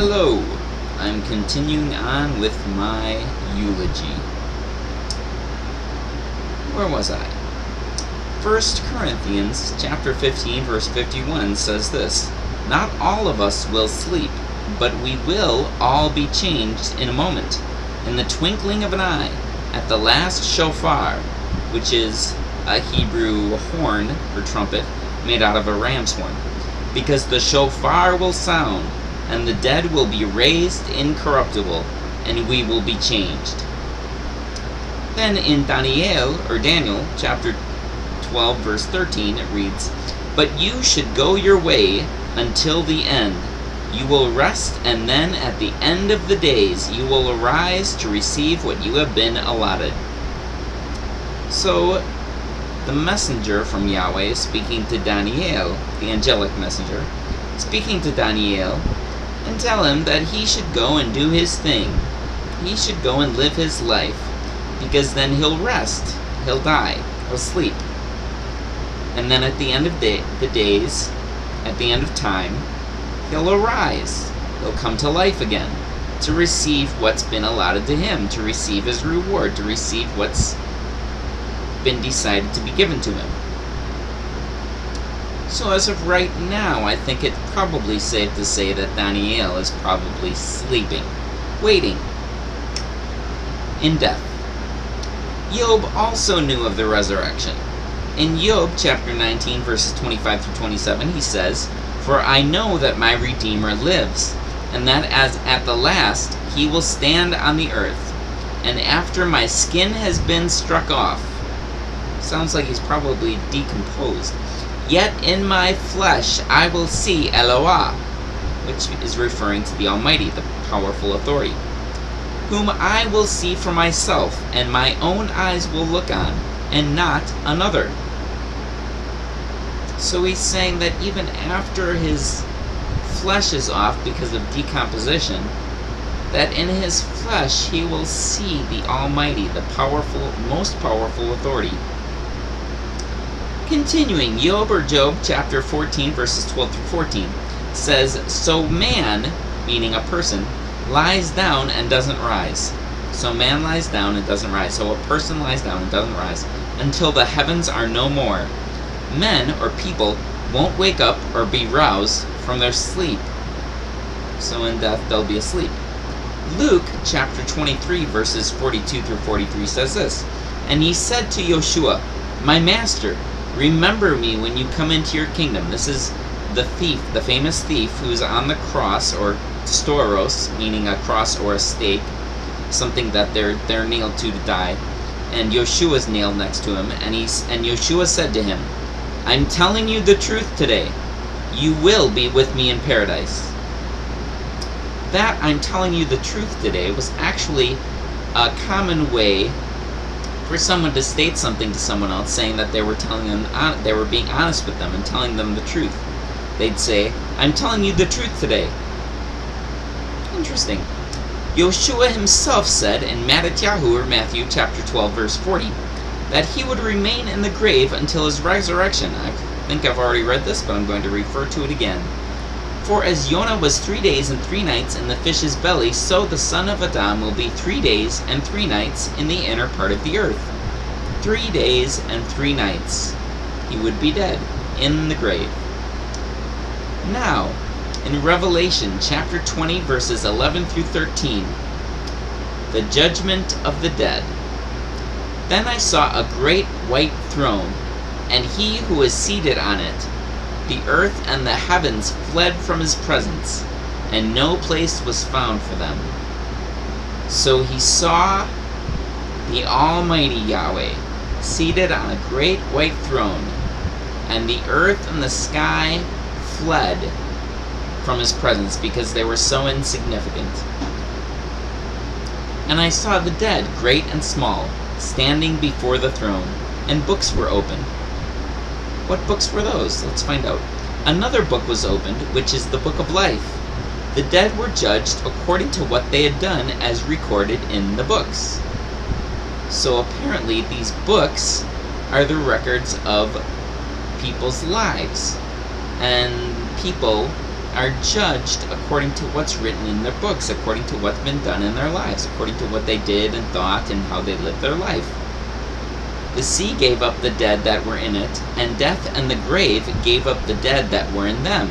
Hello, I'm continuing on with my eulogy. Where was I? 1 Corinthians chapter 15 verse 51 says this, "Not all of us will sleep, but we will all be changed in a moment, in the twinkling of an eye, at the last shofar," which is a Hebrew horn or trumpet made out of a ram's horn. "Because the shofar will sound, and the dead will be raised incorruptible, and we will be changed." Then in Daniel chapter 12 verse 13 it reads, "But you should go your way until the end. You will rest, and then at the end of the days you will arise to receive what you have been allotted." So the messenger from Yahweh speaking to Daniel, the angelic messenger, speaking to Daniel, and tell him that he should go and do his thing. He should go and live his life, because then he'll rest, he'll die, he'll sleep. And then at the end of the days, at the end of time, he'll arise, he'll come to life again, to receive what's been allotted to him, to receive his reward, to receive what's been decided to be given to him. So as of right now, I think it's probably safe to say that Daniel is probably sleeping, waiting, in death. Job also knew of the resurrection. In Job chapter 19 verses 25 through 27, he says, "For I know that my Redeemer lives, and that as at the last he will stand on the earth, and after my skin has been struck off." Sounds like he's probably decomposed. "Yet in my flesh I will see Eloah," which is referring to the Almighty, the powerful authority, "whom I will see for myself, and my own eyes will look on, and not another." So he's saying that even after his flesh is off because of decomposition, that in his flesh he will see the Almighty, the powerful, most powerful authority. Continuing, Job chapter 14 verses 12 through 14 says, "So man," meaning a person, "lies down and doesn't rise." So man lies down and doesn't rise. So a person lies down and doesn't rise until the heavens are no more. Men or people won't wake up or be roused from their sleep. So in death they'll be asleep. Luke chapter 23 verses 42 through 43 says this, "And he said to Joshua, 'My master, remember me when you come into your kingdom.'" This is the thief, the famous thief who's on the cross, or stauros, meaning a cross or a stake, something that they're nailed to die. And Yoshua's nailed next to him, and Yoshua said to him, "I'm telling you the truth today. You will be with me in paradise." That "I'm telling you the truth today" was actually a common way for someone to state something to someone else, saying that they were telling them, they were being honest with them and telling them the truth. They'd say, "I'm telling you the truth today." Interesting. Yoshua himself said in Matthew chapter 12 verse 40 that he would remain in the grave until his resurrection. I think I've already read this, but I'm going to refer to it again. "For as Jonah was 3 days and 3 nights in the fish's belly, so the Son of Adam will be 3 days and 3 nights in the inner part of the earth." 3 days and 3 nights. He would be dead, in the grave. Now, in Revelation chapter 20 verses 11 through 13, the judgment of the dead. "Then I saw a great white throne, and he who was seated on it. The earth and the heavens fled from his presence, and no place was found for them. So he saw the Almighty Yahweh seated on a great white throne, and the earth and the sky fled from his presence because they were so insignificant. And I saw the dead, great and small, standing before the throne, and books were opened." What books were those? Let's find out. "Another book was opened, which is the book of life. The dead were judged according to what they had done, as recorded in the books." So apparently these books are the records of people's lives. And people are judged according to what's written in their books, according to what's been done in their lives, according to what they did and thought and how they lived their life. The sea gave up the dead that were in it, and death and the grave gave up the dead that were in them.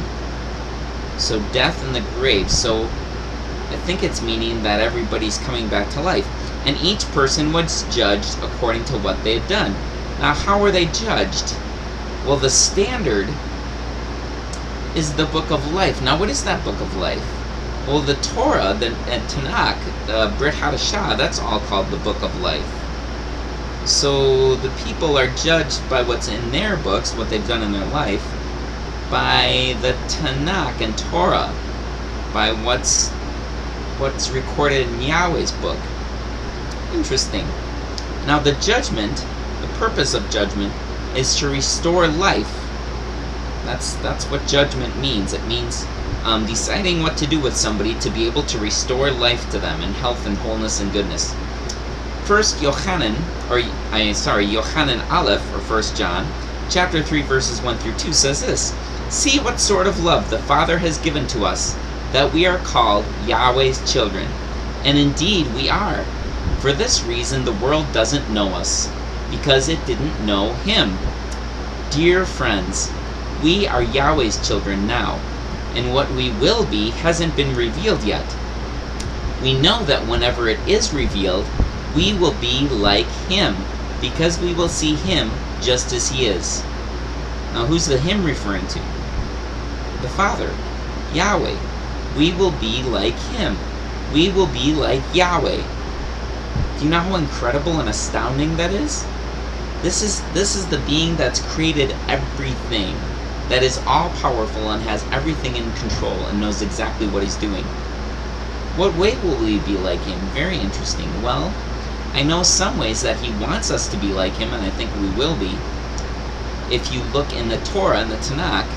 So death and the grave. So I think it's meaning that everybody's coming back to life. And each person was judged according to what they had done. Now, how were they judged? Well, the standard is the book of life. Now, what is that book of life? Well, the Torah, the Tanakh, the Brit Hadashah, that's all called the book of life. So the people are judged by what's in their books, what they've done in their life, by the Tanakh and Torah, by what's recorded in Yahweh's book. Interesting. Now the judgment, the purpose of judgment, is to restore life. That's what judgment means. It means deciding what to do with somebody to be able to restore life to them in health and wholeness and goodness. Yochanan Aleph, or 1 John, chapter 3, verses 1 through 2 says this: "See what sort of love the Father has given to us, that we are called Yahweh's children. And indeed we are. For this reason the world doesn't know us, because it didn't know Him. Dear friends, we are Yahweh's children now, and what we will be hasn't been revealed yet. We know that whenever it is revealed, we will be like Him, because we will see Him just as He is." Now, who's the Him referring to? The Father, Yahweh. We will be like Him. We will be like Yahweh. Do you know how incredible and astounding that is? This is the being that's created everything, that is all-powerful and has everything in control and knows exactly what He's doing. What way will we be like Him? Very interesting. Well, I know some ways that He wants us to be like Him, and I think we will be. If you look in the Torah and the Tanakh,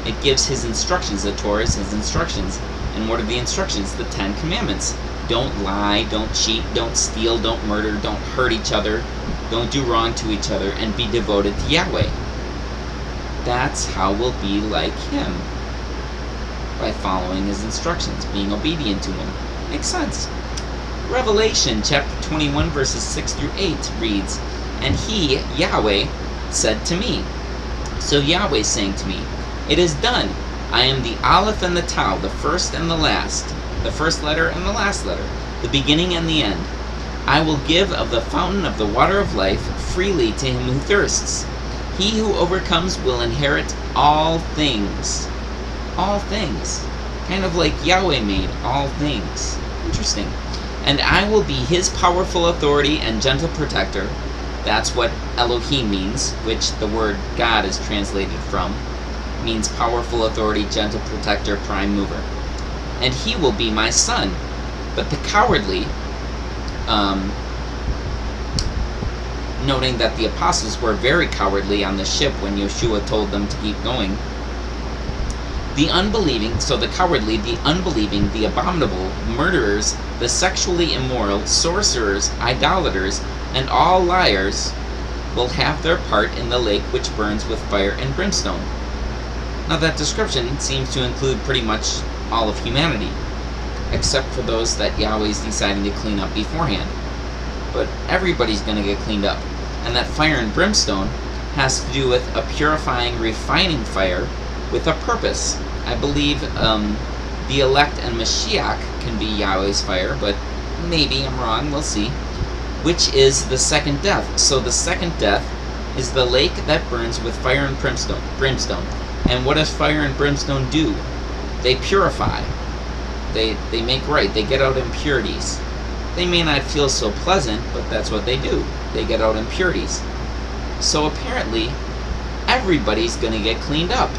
it gives His instructions. The Torah is His instructions. And what are the instructions? The 10 Commandments. Don't lie, don't cheat, don't steal, don't murder, don't hurt each other, don't do wrong to each other, and be devoted to Yahweh. That's how we'll be like Him. By following His instructions, being obedient to Him. Makes sense. Revelation chapter 21 verses 6 through 8 reads, "And He, Yahweh, said to me," so Yahweh saying to me, "It is done. I am the Aleph and the Tau, the first and the last, the first letter and the last letter, the beginning and the end. I will give of the fountain of the water of life freely to him who thirsts. He who overcomes will inherit all things." All things. Kind of like Yahweh made all things. Interesting. "And I will be his powerful authority and gentle protector." That's what Elohim means, which the word God is translated from. It means powerful authority, gentle protector, prime mover. "And he will be my son. But the cowardly," noting that the apostles were very cowardly on the ship when Yeshua told them to keep going. "The unbelieving," so the cowardly, the unbelieving, the abominable, murderers, the sexually immoral, sorcerers, idolaters, and all liars will have their part in the lake which burns with fire and brimstone. Now that description seems to include pretty much all of humanity, except for those that Yahweh's deciding to clean up beforehand. But everybody's going to get cleaned up. And that fire and brimstone has to do with a purifying, refining fire with a purpose. I believe the elect and Mashiach can be Yahweh's fire, but maybe I'm wrong, we'll see. Which is the second death. So the second death is the lake that burns with fire and brimstone. And what does fire and brimstone do? They purify. They make right. They get out impurities. They may not feel so pleasant, but that's what they do. They get out impurities. So apparently, everybody's going to get cleaned up.